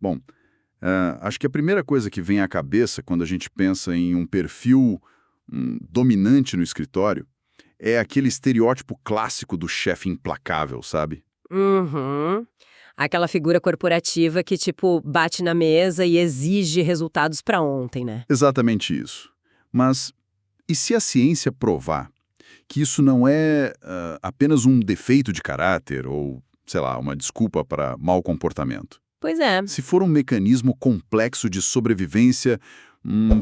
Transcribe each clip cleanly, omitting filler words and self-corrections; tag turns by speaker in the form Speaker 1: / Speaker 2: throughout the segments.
Speaker 1: Bom, acho que a primeira coisa que vem à cabeça quando a gente pensa em um perfil dominante no escritório é aquele estereótipo clássico do chefe implacável, sabe?
Speaker 2: Uhum. Aquela figura corporativa que, tipo, bate na mesa e exige resultados pra ontem, né?
Speaker 1: Exatamente isso. Mas e se a ciência provar que isso não é apenas um defeito de caráter ou, sei lá, uma desculpa para mau comportamento?
Speaker 2: Pois é.
Speaker 1: Se for um mecanismo complexo de sobrevivência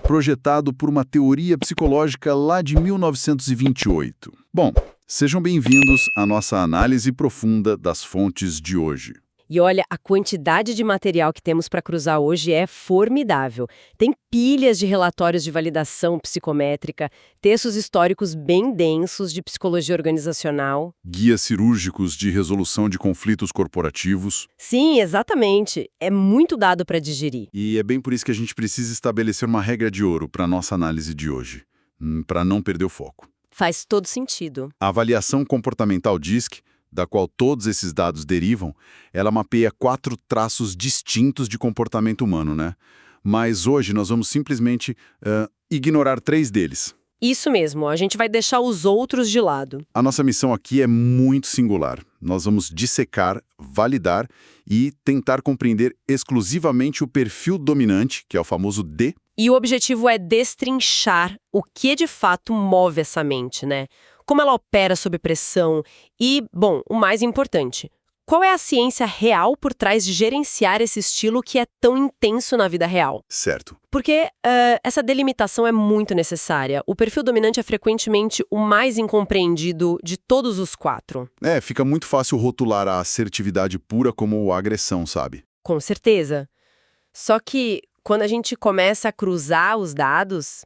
Speaker 1: projetado por uma teoria psicológica lá de 1928. Bom, sejam bem-vindos à nossa análise profunda das fontes de hoje.
Speaker 2: E olha, a quantidade de material que temos para cruzar hoje é formidável. Tem pilhas de relatórios de validação psicométrica, textos históricos bem densos de psicologia organizacional.
Speaker 1: Guias cirúrgicos de resolução de conflitos corporativos.
Speaker 2: Sim, exatamente. É muito dado para digerir.
Speaker 1: E é bem por isso que a gente precisa estabelecer uma regra de ouro para a nossa análise de hoje, para não perder o foco.
Speaker 2: Faz todo sentido.
Speaker 1: A avaliação comportamental DISC, da qual todos esses dados derivam, ela mapeia 4 traços distintos de comportamento humano, né? Mas hoje nós vamos simplesmente ignorar 3 deles.
Speaker 2: Isso mesmo, a gente vai deixar os outros de lado.
Speaker 1: A nossa missão aqui é muito singular. Nós vamos dissecar, validar e tentar compreender exclusivamente o perfil dominante, que é o famoso D.
Speaker 2: E o objetivo é destrinchar o que de fato move essa mente, né? Como ela opera sob pressão e, bom, o mais importante, qual é a ciência real por trás de gerenciar esse estilo que é tão intenso na vida real?
Speaker 1: Certo.
Speaker 2: Porque essa delimitação é muito necessária. O perfil dominante é frequentemente o mais incompreendido de todos os 4.
Speaker 1: Fica muito fácil rotular a assertividade pura como a agressão, sabe?
Speaker 2: Com certeza. Só que quando a gente começa a cruzar os dados,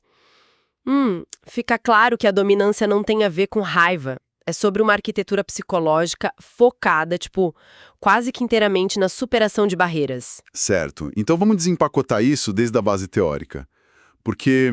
Speaker 2: fica claro que a dominância não tem a ver com raiva. É sobre uma arquitetura psicológica focada, quase que inteiramente na superação de barreiras.
Speaker 1: Certo. Então vamos desempacotar isso desde a base teórica. Porque,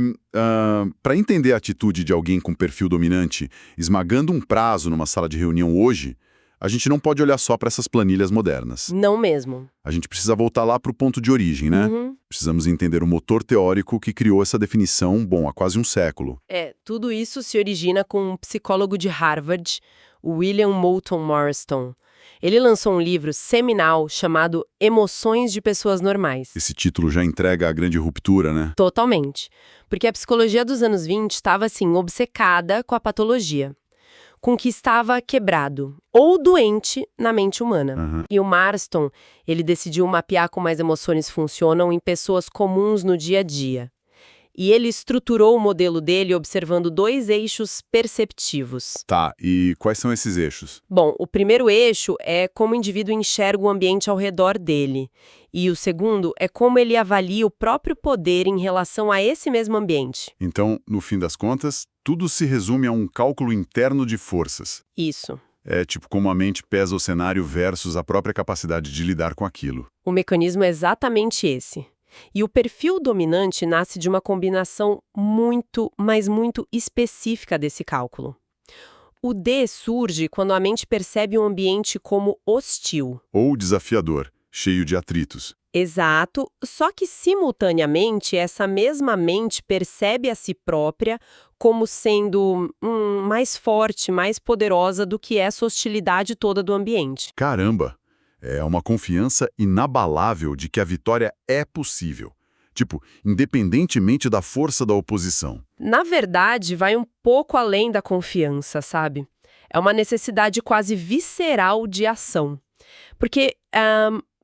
Speaker 1: para entender a atitude de alguém com perfil dominante esmagando um prazo numa sala de reunião hoje, a gente não pode olhar só para essas planilhas modernas.
Speaker 2: Não mesmo.
Speaker 1: A gente precisa voltar lá para o ponto de origem, né? Precisamos entender o motor teórico que criou essa definição, há quase um século.
Speaker 2: Tudo isso se origina com um psicólogo de Harvard, William Moulton Marston. Ele lançou um livro seminal chamado Emoções de Pessoas Normais.
Speaker 1: Esse título já entrega a grande ruptura, né?
Speaker 2: Totalmente. Porque a psicologia dos anos 20 estava, obcecada com a patologia, com o que estava quebrado ou doente na mente humana. E o Marston, ele decidiu mapear como as emoções funcionam em pessoas comuns no dia a dia. E ele estruturou o modelo dele observando 2 eixos perceptivos.
Speaker 1: Tá, e quais são esses eixos?
Speaker 2: Bom, o primeiro eixo é como o indivíduo enxerga o ambiente ao redor dele. E o segundo é como ele avalia o próprio poder em relação a esse mesmo ambiente.
Speaker 1: Então, no fim das contas, tudo se resume a um cálculo interno de forças.
Speaker 2: Isso.
Speaker 1: É tipo como a mente pesa o cenário versus a própria capacidade de lidar com aquilo.
Speaker 2: O mecanismo é exatamente esse. E o perfil dominante nasce de uma combinação muito, mas muito específica desse cálculo. O D surge quando a mente percebe um ambiente como hostil.
Speaker 1: Ou desafiador, cheio de atritos.
Speaker 2: Exato, só que simultaneamente essa mesma mente percebe a si própria como sendo mais forte, mais poderosa do que essa hostilidade toda do ambiente.
Speaker 1: Caramba! É uma confiança inabalável de que a vitória é possível. Independentemente da força da oposição.
Speaker 2: Na verdade, vai um pouco além da confiança, sabe? É uma necessidade quase visceral de ação. Porque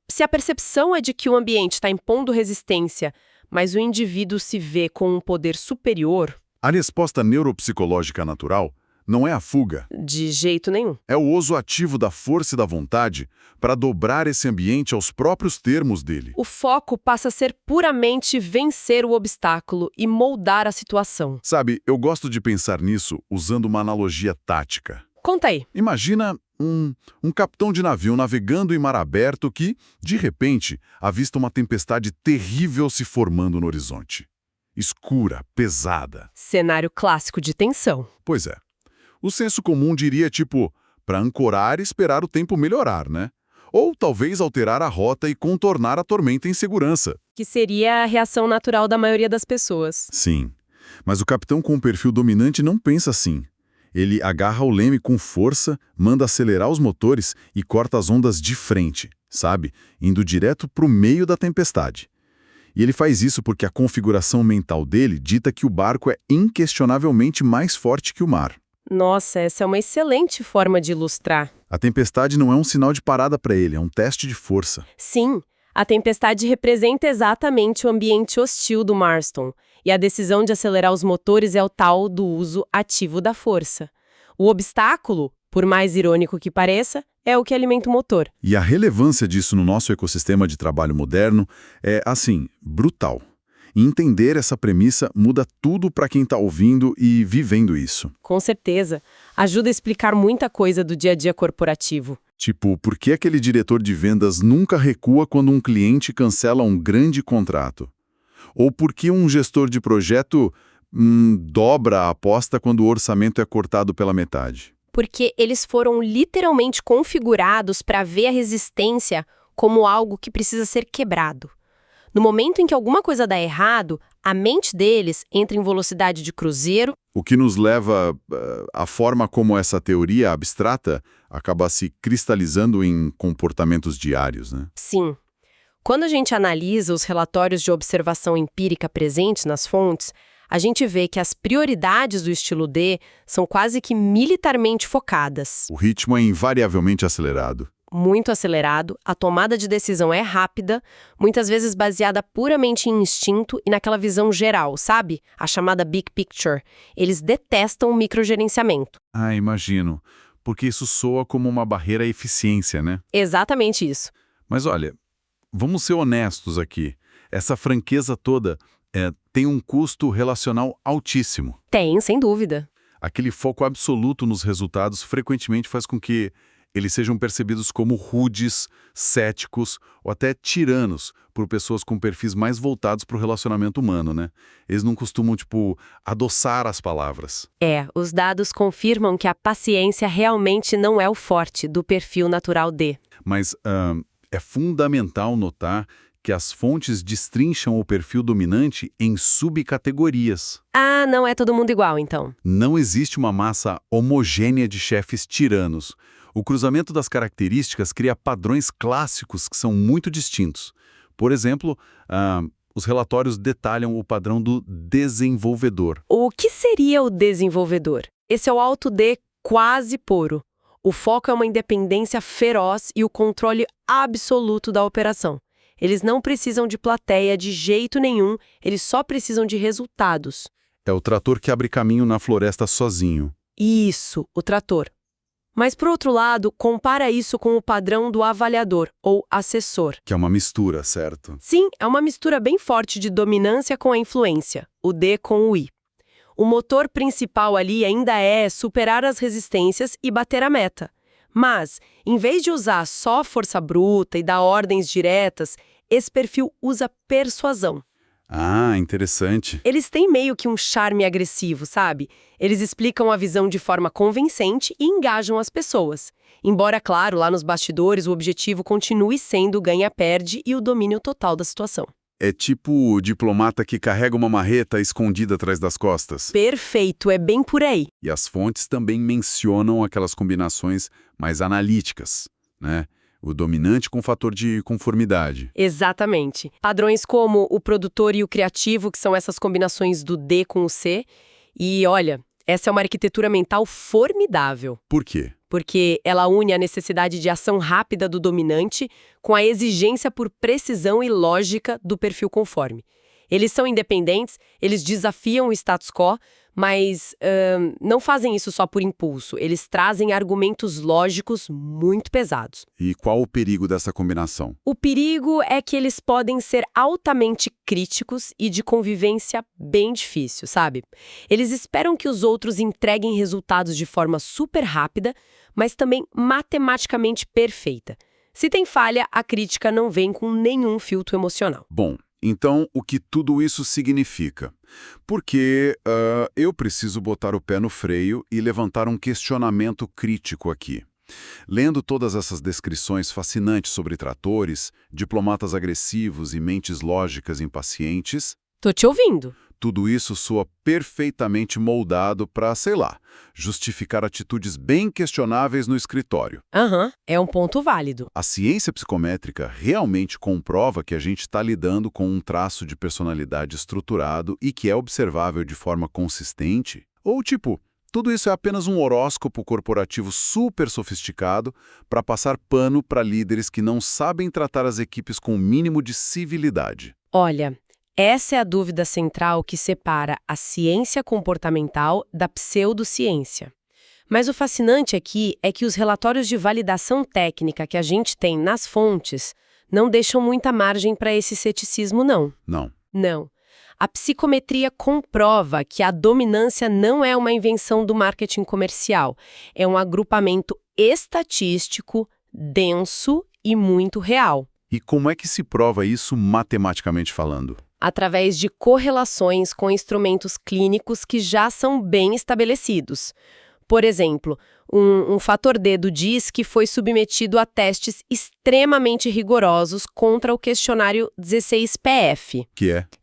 Speaker 2: se a percepção é de que o ambiente está impondo resistência, mas o indivíduo se vê com um poder superior...
Speaker 1: A resposta neuropsicológica natural não é a fuga.
Speaker 2: De jeito nenhum.
Speaker 1: É o uso ativo da força e da vontade para dobrar esse ambiente aos próprios termos dele.
Speaker 2: O foco passa a ser puramente vencer o obstáculo e moldar a situação.
Speaker 1: Sabe, eu gosto de pensar nisso usando uma analogia tática.
Speaker 2: Conta aí.
Speaker 1: Imagina um capitão de navio navegando em mar aberto que, de repente, avista uma tempestade terrível se formando no horizonte. Escura, pesada.
Speaker 2: Cenário clássico de tensão.
Speaker 1: Pois é. O senso comum diria, para ancorar e esperar o tempo melhorar, né? Ou talvez alterar a rota e contornar a tormenta em segurança.
Speaker 2: Que seria a reação natural da maioria das pessoas.
Speaker 1: Sim, mas o capitão com o perfil dominante não pensa assim. Ele agarra o leme com força, manda acelerar os motores e corta as ondas de frente, sabe? Indo direto para o meio da tempestade. E ele faz isso porque a configuração mental dele dita que o barco é inquestionavelmente mais forte que o mar.
Speaker 2: Nossa, essa é uma excelente forma de ilustrar.
Speaker 1: A tempestade não é um sinal de parada para ele, é um teste de força.
Speaker 2: Sim, a tempestade representa exatamente o ambiente hostil do Marston, e a decisão de acelerar os motores é o tal do uso ativo da força. O obstáculo, por mais irônico que pareça, é o que alimenta o motor.
Speaker 1: E a relevância disso no nosso ecossistema de trabalho moderno é, assim, brutal. E entender essa premissa muda tudo para quem está ouvindo e vivendo isso.
Speaker 2: Com certeza. Ajuda a explicar muita coisa do dia a dia corporativo.
Speaker 1: Tipo, por que aquele diretor de vendas nunca recua quando um cliente cancela um grande contrato? Ou por que um gestor de projeto dobra a aposta quando o orçamento é cortado pela metade?
Speaker 2: Porque eles foram literalmente configurados para ver a resistência como algo que precisa ser quebrado. No momento em que alguma coisa dá errado, a mente deles entra em velocidade de cruzeiro.
Speaker 1: O que nos leva à forma como essa teoria abstrata acaba se cristalizando em comportamentos diários, né?
Speaker 2: Sim. Quando a gente analisa os relatórios de observação empírica presentes nas fontes, a gente vê que as prioridades do estilo D são quase que militarmente focadas.
Speaker 1: O ritmo é invariavelmente acelerado.
Speaker 2: Muito acelerado, a tomada de decisão é rápida, muitas vezes baseada puramente em instinto e naquela visão geral, sabe? A chamada big picture. Eles detestam o microgerenciamento.
Speaker 1: Ah, imagino. Porque isso soa como uma barreira à eficiência, né?
Speaker 2: Exatamente isso.
Speaker 1: Mas olha, vamos ser honestos aqui. Essa franqueza toda tem um custo relacional altíssimo.
Speaker 2: Tem, sem dúvida.
Speaker 1: Aquele foco absoluto nos resultados frequentemente faz com que eles sejam percebidos como rudes, céticos ou até tiranos por pessoas com perfis mais voltados para o relacionamento humano, né? Eles não costumam, adoçar as palavras.
Speaker 2: Os dados confirmam que a paciência realmente não é o forte do perfil natural D.
Speaker 1: Mas é fundamental notar que as fontes destrincham o perfil dominante em subcategorias.
Speaker 2: Ah, não é todo mundo igual, então.
Speaker 1: Não existe uma massa homogênea de chefes tiranos. O cruzamento das características cria padrões clássicos que são muito distintos. Por exemplo, os relatórios detalham o padrão do desenvolvedor.
Speaker 2: O que seria o desenvolvedor? Esse é o alto D quase puro. O foco é uma independência feroz e o controle absoluto da operação. Eles não precisam de plateia de jeito nenhum, eles só precisam de resultados.
Speaker 1: É o trator que abre caminho na floresta sozinho.
Speaker 2: Isso, o trator. Mas, por outro lado, compara isso com o padrão do avaliador, ou assessor.
Speaker 1: Que é uma mistura, certo?
Speaker 2: Sim, é uma mistura bem forte de dominância com a influência, o D com o I. O motor principal ali ainda é superar as resistências e bater a meta. Mas, em vez de usar só força bruta e dar ordens diretas, esse perfil usa persuasão.
Speaker 1: Ah, interessante.
Speaker 2: Eles têm meio que um charme agressivo, sabe? Eles explicam a visão de forma convincente e engajam as pessoas. Embora, claro, lá nos bastidores o objetivo continue sendo o ganha-perde e o domínio total da situação.
Speaker 1: É tipo o diplomata que carrega uma marreta escondida atrás das costas.
Speaker 2: Perfeito, é bem por aí.
Speaker 1: E as fontes também mencionam aquelas combinações mais analíticas, né? O dominante com fator de conformidade.
Speaker 2: Exatamente. Padrões como o produtor e o criativo, que são essas combinações do D com o C. E olha, essa é uma arquitetura mental formidável.
Speaker 1: Por quê?
Speaker 2: Porque ela une a necessidade de ação rápida do dominante com a exigência por precisão e lógica do perfil conforme. Eles são independentes, eles desafiam o status quo, mas não fazem isso só por impulso. Eles trazem argumentos lógicos muito pesados.
Speaker 1: E qual o perigo dessa combinação?
Speaker 2: O perigo é que eles podem ser altamente críticos e de convivência bem difícil, sabe? Eles esperam que os outros entreguem resultados de forma super rápida, mas também matematicamente perfeita. Se tem falha, a crítica não vem com nenhum filtro emocional.
Speaker 1: Bom, então o que tudo isso significa? Porque eu preciso botar o pé no freio e levantar um questionamento crítico aqui. Lendo todas essas descrições fascinantes sobre tratores, diplomatas agressivos e mentes lógicas em pacientes,
Speaker 2: Tô te ouvindo.
Speaker 1: tudo isso soa perfeitamente moldado para, sei lá, justificar atitudes bem questionáveis no escritório.
Speaker 2: Aham, é um ponto válido.
Speaker 1: A ciência psicométrica realmente comprova que a gente está lidando com um traço de personalidade estruturado e que é observável de forma consistente? Ou, tipo, tudo isso é apenas um horóscopo corporativo super sofisticado para passar pano para líderes que não sabem tratar as equipes com o mínimo de civilidade?
Speaker 2: Olha, essa é a dúvida central que separa a ciência comportamental da pseudociência. Mas o fascinante aqui é que os relatórios de validação técnica que a gente tem nas fontes não deixam muita margem para esse ceticismo, não.
Speaker 1: Não.
Speaker 2: Não. A psicometria comprova que a dominância não é uma invenção do marketing comercial. É um agrupamento estatístico, denso e muito real.
Speaker 1: E como é que se prova isso matematicamente falando?
Speaker 2: Através de correlações com instrumentos clínicos que já são bem estabelecidos. Por exemplo, um fator D do DISC foi submetido a testes extremamente rigorosos contra o questionário 16PF,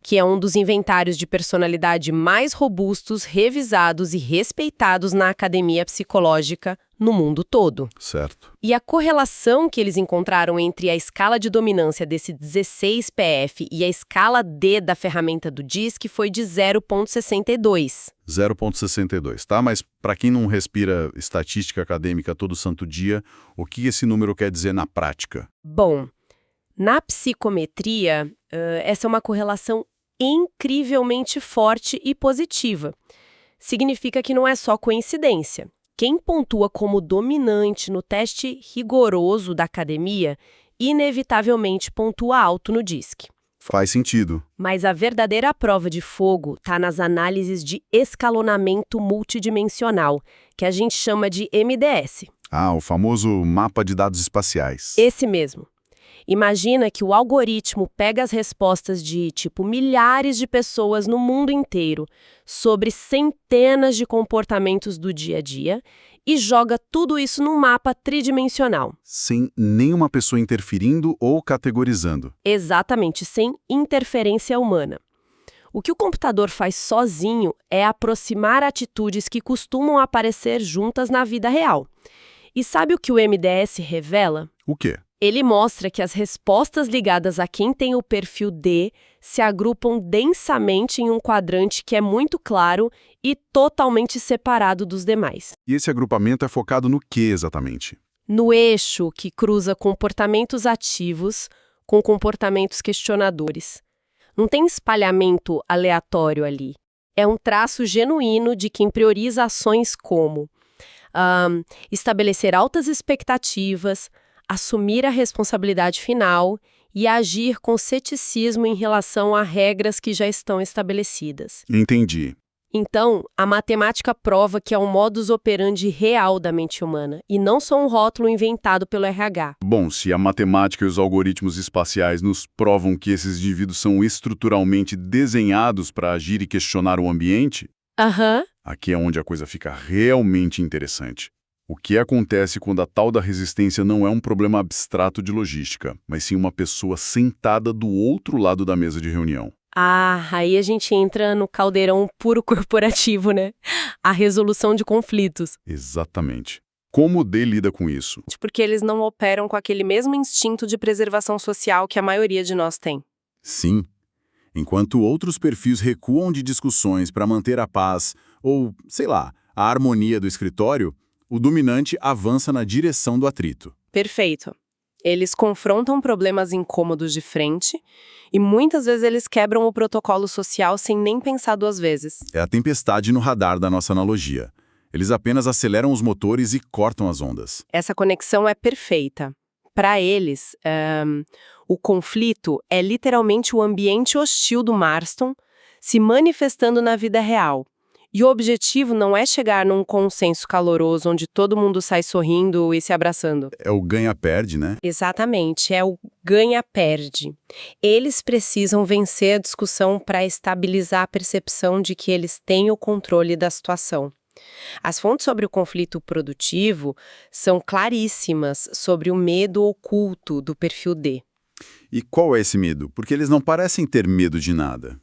Speaker 2: que é um dos inventários de personalidade mais robustos, revisados e respeitados na academia psicológica no mundo todo.
Speaker 1: Certo.
Speaker 2: E a correlação que eles encontraram entre a escala de dominância desse 16PF e a escala D da ferramenta do DISC foi de 0,62.
Speaker 1: 0,62, tá? Mas para quem não respira estatística acadêmica todo santo dia, o que esse número quer dizer na prática?
Speaker 2: Bom, na psicometria, essa é uma correlação incrivelmente forte e positiva. Significa que não é só coincidência. Quem pontua como dominante no teste rigoroso da academia, inevitavelmente pontua alto no DISC.
Speaker 1: Faz sentido.
Speaker 2: Mas a verdadeira prova de fogo está nas análises de escalonamento multidimensional, que a gente chama de MDS.
Speaker 1: Ah, o famoso mapa de dados espaciais.
Speaker 2: Esse mesmo. Imagina que o algoritmo pega as respostas de, milhares de pessoas no mundo inteiro sobre centenas de comportamentos do dia a dia e joga tudo isso num mapa tridimensional.
Speaker 1: Sem nenhuma pessoa interferindo ou categorizando.
Speaker 2: Exatamente, sem interferência humana. O que o computador faz sozinho é aproximar atitudes que costumam aparecer juntas na vida real. E sabe o que o MDS revela?
Speaker 1: O quê?
Speaker 2: Ele mostra que as respostas ligadas a quem tem o perfil D se agrupam densamente em um quadrante que é muito claro e totalmente separado dos demais.
Speaker 1: E esse agrupamento é focado no que exatamente?
Speaker 2: No eixo que cruza comportamentos ativos com comportamentos questionadores. Não tem espalhamento aleatório ali. É um traço genuíno de quem prioriza ações como estabelecer altas expectativas, assumir a responsabilidade final e agir com ceticismo em relação a regras que já estão estabelecidas.
Speaker 1: Entendi.
Speaker 2: Então, a matemática prova que é um modus operandi real da mente humana, e não só um rótulo inventado pelo RH.
Speaker 1: Bom, se a matemática e os algoritmos espaciais nos provam que esses indivíduos são estruturalmente desenhados para agir e questionar o ambiente, aqui é onde a coisa fica realmente interessante. O que acontece quando a tal da resistência não é um problema abstrato de logística, mas sim uma pessoa sentada do outro lado da mesa de reunião?
Speaker 2: Aí a gente entra no caldeirão puro corporativo, né? A resolução de conflitos.
Speaker 1: Exatamente. Como o D lida com isso?
Speaker 2: Porque eles não operam com aquele mesmo instinto de preservação social que a maioria de nós tem.
Speaker 1: Sim. Enquanto outros perfis recuam de discussões para manter a paz ou, sei lá, a harmonia do escritório, o dominante avança na direção do atrito.
Speaker 2: Perfeito. Eles confrontam problemas incômodos de frente e muitas vezes eles quebram o protocolo social sem nem pensar duas vezes.
Speaker 1: É a tempestade no radar da nossa analogia. Eles apenas aceleram os motores e cortam as ondas.
Speaker 2: Essa conexão é perfeita. Para eles, o conflito é literalmente o ambiente hostil do Marston se manifestando na vida real. E o objetivo não é chegar num consenso caloroso onde todo mundo sai sorrindo e se abraçando.
Speaker 1: É o ganha-perde, né?
Speaker 2: Exatamente, é o ganha-perde. Eles precisam vencer a discussão para estabilizar a percepção de que eles têm o controle da situação. As fontes sobre o conflito produtivo são claríssimas sobre o medo oculto do perfil D.
Speaker 1: E qual é esse medo? Porque eles não parecem ter medo de nada.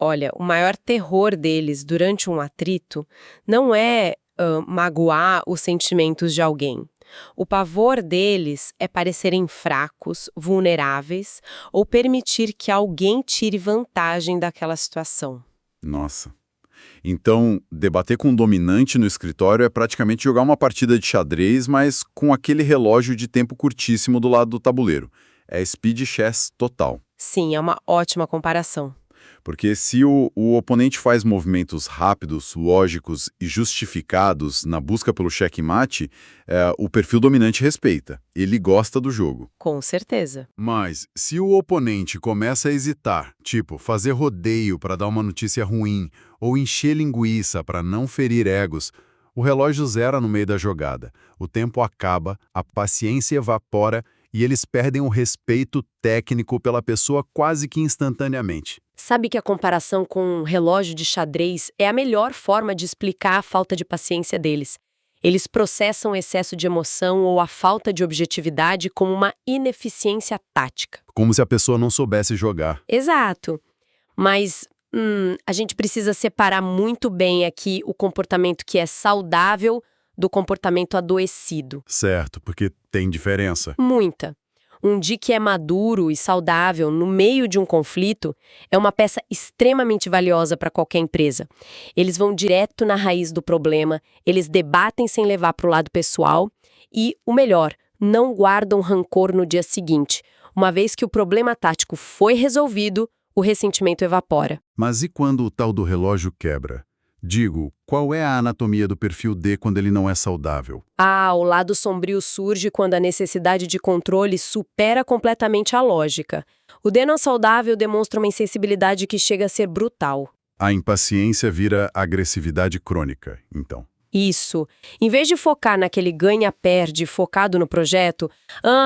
Speaker 2: Olha, o maior terror deles durante um atrito não é magoar os sentimentos de alguém. O pavor deles é parecerem fracos, vulneráveis ou permitir que alguém tire vantagem daquela situação.
Speaker 1: Nossa. Então, debater com um dominante no escritório é praticamente jogar uma partida de xadrez, mas com aquele relógio de tempo curtíssimo do lado do tabuleiro. É speed chess total.
Speaker 2: Sim, é uma ótima comparação.
Speaker 1: Porque se o oponente faz movimentos rápidos, lógicos e justificados na busca pelo checkmate, o perfil dominante respeita. Ele gosta do jogo.
Speaker 2: Com certeza.
Speaker 1: Mas se o oponente começa a hesitar, tipo fazer rodeio para dar uma notícia ruim ou encher linguiça para não ferir egos, o relógio zera no meio da jogada. O tempo acaba, a paciência evapora e eles perdem o respeito técnico pela pessoa quase que instantaneamente.
Speaker 2: Sabe que a comparação com um relógio de xadrez é a melhor forma de explicar a falta de paciência deles. Eles processam o excesso de emoção ou a falta de objetividade como uma ineficiência tática.
Speaker 1: Como se a pessoa não soubesse jogar.
Speaker 2: Exato. Mas a gente precisa separar muito bem aqui o comportamento que é saudável do comportamento adoecido.
Speaker 1: Certo, porque tem diferença.
Speaker 2: Muita. Um D que é maduro e saudável no meio de um conflito é uma peça extremamente valiosa para qualquer empresa. Eles vão direto na raiz do problema, eles debatem sem levar para o lado pessoal e, o melhor, não guardam rancor no dia seguinte. Uma vez que o problema tático foi resolvido, o ressentimento evapora.
Speaker 1: Mas e quando o tal do relógio quebra? Digo, qual é a anatomia do perfil D quando ele não é saudável?
Speaker 2: O lado sombrio surge quando a necessidade de controle supera completamente a lógica. O D não saudável demonstra uma insensibilidade que chega a ser brutal.
Speaker 1: A impaciência vira agressividade crônica, então.
Speaker 2: Isso. Em vez de focar naquele ganha-perde focado no projeto,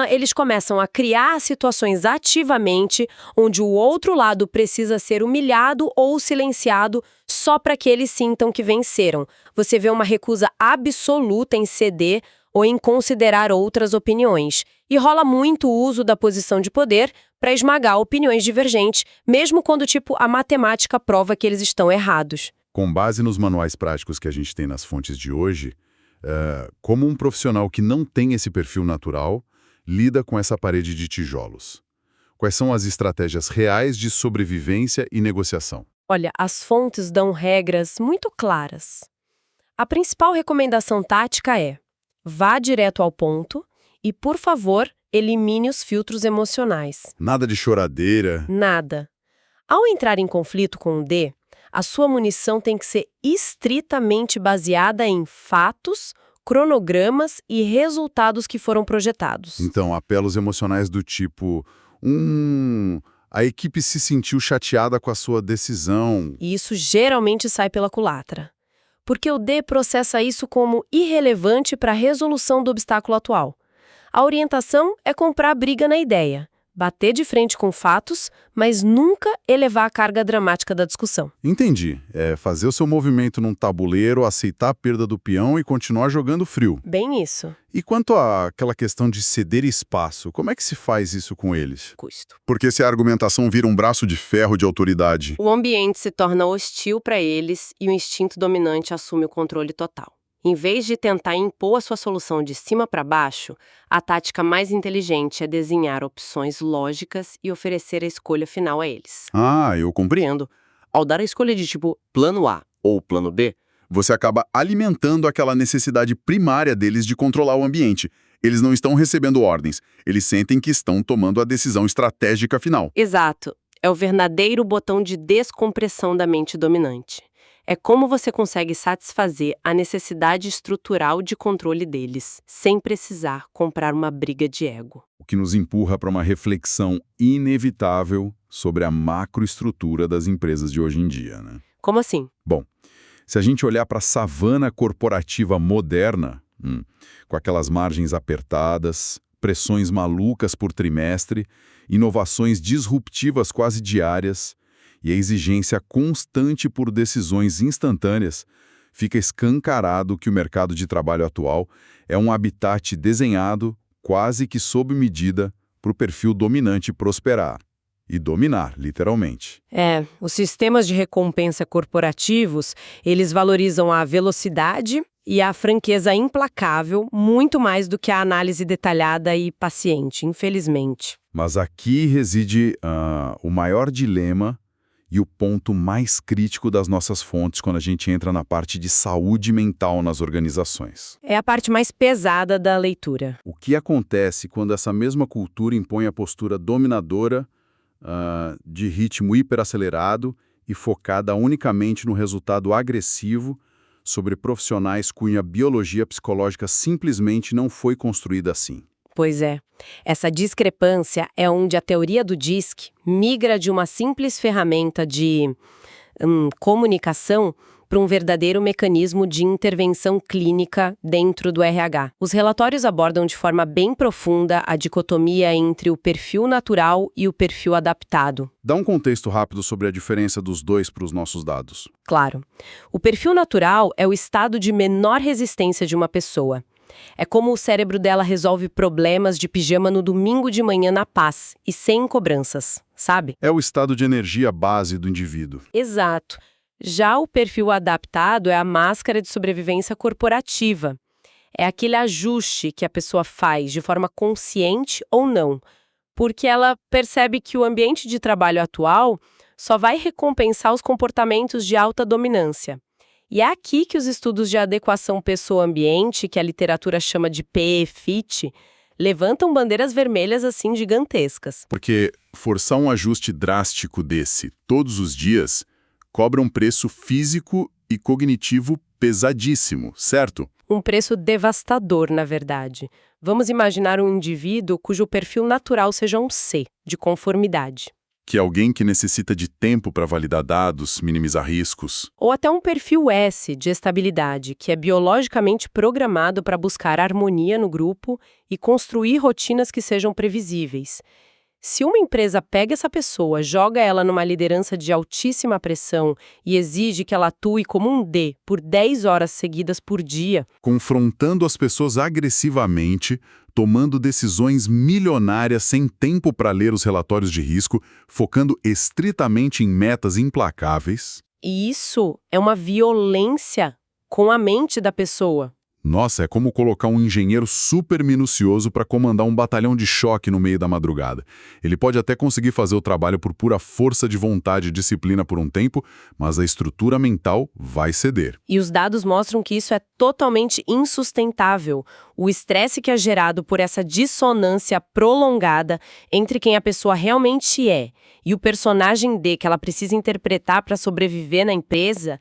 Speaker 2: eles começam a criar situações ativamente onde o outro lado precisa ser humilhado ou silenciado só para que eles sintam que venceram. Você vê uma recusa absoluta em ceder ou em considerar outras opiniões. E rola muito o uso da posição de poder para esmagar opiniões divergentes, mesmo quando, a matemática prova que eles estão errados.
Speaker 1: Com base nos manuais práticos que a gente tem nas fontes de hoje, como um profissional que não tem esse perfil natural lida com essa parede de tijolos? Quais são as estratégias reais de sobrevivência e negociação?
Speaker 2: Olha, as fontes dão regras muito claras. A principal recomendação tática é: vá direto ao ponto e, por favor, elimine os filtros emocionais.
Speaker 1: Nada de choradeira.
Speaker 2: Nada. Ao entrar em conflito com o D, a sua munição tem que ser estritamente baseada em fatos, cronogramas e resultados que foram projetados.
Speaker 1: Então, apelos emocionais do tipo, a equipe se sentiu chateada com a sua decisão.
Speaker 2: E isso geralmente sai pela culatra. Porque o D processa isso como irrelevante para a resolução do obstáculo atual. A orientação é comprar briga na ideia, bater de frente com fatos, mas nunca elevar a carga dramática da discussão.
Speaker 1: Entendi. É fazer o seu movimento num tabuleiro, aceitar a perda do peão e continuar jogando frio.
Speaker 2: Bem isso.
Speaker 1: E quanto àquela questão de ceder espaço, como é que se faz isso com eles?
Speaker 2: Custo.
Speaker 1: Porque se a argumentação vira um braço de ferro de autoridade.
Speaker 2: O ambiente se torna hostil para eles e o instinto dominante assume o controle total. Em vez de tentar impor a sua solução de cima para baixo, a tática mais inteligente é desenhar opções lógicas e oferecer a escolha final a eles.
Speaker 1: Eu compreendo.
Speaker 3: Ao dar a escolha de tipo plano A ou plano B,
Speaker 1: Você acaba alimentando aquela necessidade primária deles de controlar o ambiente. Eles não estão recebendo ordens, eles sentem que estão tomando a decisão estratégica final.
Speaker 2: Exato. É o verdadeiro botão de descompressão da mente dominante. É como você consegue satisfazer a necessidade estrutural de controle deles, sem precisar comprar uma briga de ego.
Speaker 1: O que nos empurra para uma reflexão inevitável sobre a macroestrutura das empresas de hoje em dia, né?
Speaker 2: Como assim?
Speaker 1: Bom, se a gente olhar para a savana corporativa moderna, com aquelas margens apertadas, pressões malucas por trimestre, inovações disruptivas quase diárias e a exigência constante por decisões instantâneas, fica escancarado que o mercado de trabalho atual é um habitat desenhado, quase que sob medida, para o perfil dominante prosperar. E dominar, literalmente.
Speaker 2: Os sistemas de recompensa corporativos, eles valorizam a velocidade e a franqueza implacável muito mais do que a análise detalhada e paciente, infelizmente.
Speaker 1: Mas aqui reside o maior dilema e o ponto mais crítico das nossas fontes quando a gente entra na parte de saúde mental nas organizações.
Speaker 2: É a parte mais pesada da leitura.
Speaker 1: O que acontece quando essa mesma cultura impõe a postura dominadora, de ritmo hiperacelerado e focada unicamente no resultado agressivo sobre profissionais cuja biologia psicológica simplesmente não foi construída assim?
Speaker 2: Pois é. Essa discrepância é onde a teoria do DISC migra de uma simples ferramenta de comunicação para um verdadeiro mecanismo de intervenção clínica dentro do RH. Os relatórios abordam de forma bem profunda a dicotomia entre o perfil natural e o perfil adaptado.
Speaker 1: Dá um contexto rápido sobre a diferença dos dois para os nossos dados.
Speaker 2: Claro. O perfil natural é o estado de menor resistência de uma pessoa. É como o cérebro dela resolve problemas de pijama no domingo de manhã na paz e sem cobranças, sabe?
Speaker 1: É o estado de energia base do indivíduo.
Speaker 2: Exato. Já o perfil adaptado é a máscara de sobrevivência corporativa. É aquele ajuste que a pessoa faz de forma consciente ou não, porque ela percebe que o ambiente de trabalho atual só vai recompensar os comportamentos de alta dominância. E é aqui que os estudos de adequação pessoa-ambiente, que a literatura chama de PE-FIT, levantam bandeiras vermelhas assim gigantescas.
Speaker 1: Porque forçar um ajuste drástico desse todos os dias cobra um preço físico e cognitivo pesadíssimo, certo?
Speaker 2: Um preço devastador, na verdade. Vamos imaginar um indivíduo cujo perfil natural seja um C, de conformidade.
Speaker 1: Que é alguém que necessita de tempo para validar dados, minimizar riscos.
Speaker 2: Ou até um perfil S, de estabilidade, que é biologicamente programado para buscar harmonia no grupo e construir rotinas que sejam previsíveis. Se uma empresa pega essa pessoa, joga ela numa liderança de altíssima pressão e exige que ela atue como um D por 10 horas seguidas por dia,
Speaker 1: confrontando as pessoas agressivamente, tomando decisões milionárias sem tempo para ler os relatórios de risco, focando estritamente em metas implacáveis.
Speaker 2: E isso é uma violência com a mente da pessoa.
Speaker 1: Nossa, é como colocar um engenheiro super minucioso para comandar um batalhão de choque no meio da madrugada. Ele pode até conseguir fazer o trabalho por pura força de vontade e disciplina por um tempo, mas a estrutura mental vai ceder.
Speaker 2: E os dados mostram que isso é totalmente insustentável. O estresse que é gerado por essa dissonância prolongada entre quem a pessoa realmente é e o personagem D que ela precisa interpretar para sobreviver na empresa,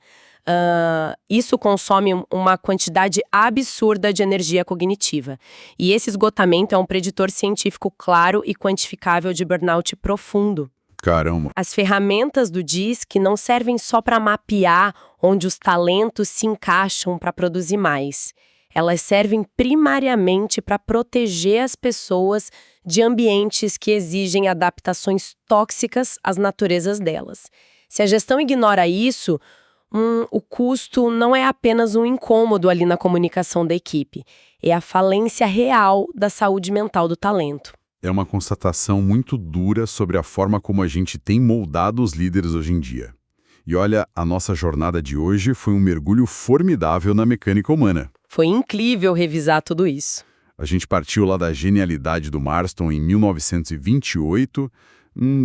Speaker 2: isso consome uma quantidade absurda de energia cognitiva. E esse esgotamento é um preditor científico claro e quantificável de burnout profundo.
Speaker 1: Caramba!
Speaker 2: As ferramentas do DISC não servem só para mapear onde os talentos se encaixam para produzir mais. Elas servem primariamente para proteger as pessoas de ambientes que exigem adaptações tóxicas às naturezas delas. Se a gestão ignora isso, o custo não é apenas um incômodo ali na comunicação da equipe, é a falência real da saúde mental do talento.
Speaker 1: É uma constatação muito dura sobre a forma como a gente tem moldado os líderes hoje em dia. E olha, a nossa jornada de hoje foi um mergulho formidável na mecânica humana.
Speaker 2: Foi incrível revisar tudo isso.
Speaker 1: A gente partiu lá da genialidade do Marston em 1928,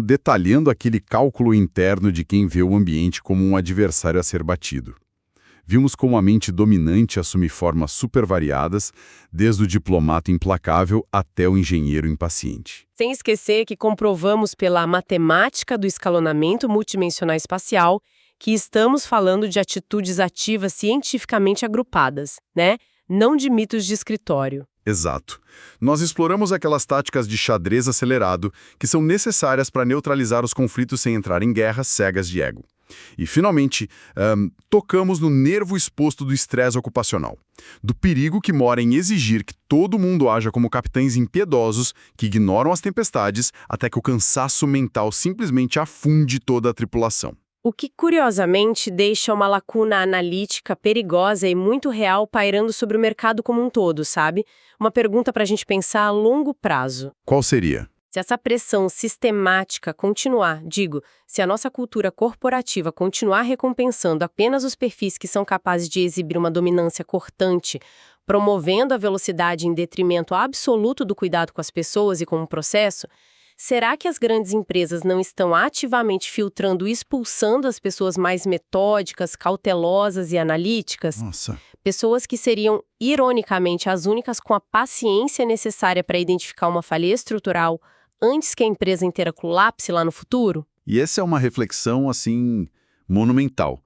Speaker 1: detalhando aquele cálculo interno de quem vê o ambiente como um adversário a ser batido. Vimos como a mente dominante assume formas super variadas, desde o diplomata implacável até o engenheiro impaciente.
Speaker 2: Sem esquecer que comprovamos pela matemática do escalonamento multidimensional espacial que estamos falando de atitudes ativas cientificamente agrupadas, né? Não de mitos de escritório.
Speaker 1: Exato. Nós exploramos aquelas táticas de xadrez acelerado que são necessárias para neutralizar os conflitos sem entrar em guerras cegas de ego. E, finalmente, tocamos no nervo exposto do estresse ocupacional, do perigo que mora em exigir que todo mundo haja como capitães impiedosos que ignoram as tempestades até que o cansaço mental simplesmente afunde toda a tripulação.
Speaker 2: O que, curiosamente, deixa uma lacuna analítica perigosa e muito real pairando sobre o mercado como um todo, sabe? Uma pergunta para a gente pensar a longo prazo.
Speaker 1: Qual seria?
Speaker 2: Se essa pressão sistemática continuar, se a nossa cultura corporativa continuar recompensando apenas os perfis que são capazes de exibir uma dominância cortante, promovendo a velocidade em detrimento absoluto do cuidado com as pessoas e com o processo, será que as grandes empresas não estão ativamente filtrando e expulsando as pessoas mais metódicas, cautelosas e analíticas?
Speaker 1: Nossa.
Speaker 2: Pessoas que seriam, ironicamente, as únicas com a paciência necessária para identificar uma falha estrutural antes que a empresa inteira colapse lá no futuro?
Speaker 1: E essa é uma reflexão, assim, monumental.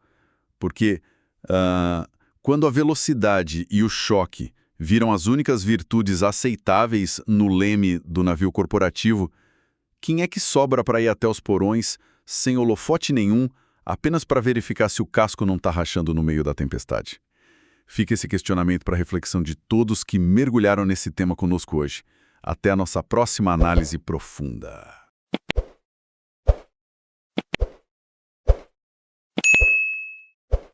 Speaker 1: Porque quando a velocidade e o choque viram as únicas virtudes aceitáveis no leme do navio corporativo, quem é que sobra para ir até os porões, sem holofote nenhum, apenas para verificar se o casco não está rachando no meio da tempestade? Fica esse questionamento para a reflexão de todos que mergulharam nesse tema conosco hoje. Até a nossa próxima análise profunda.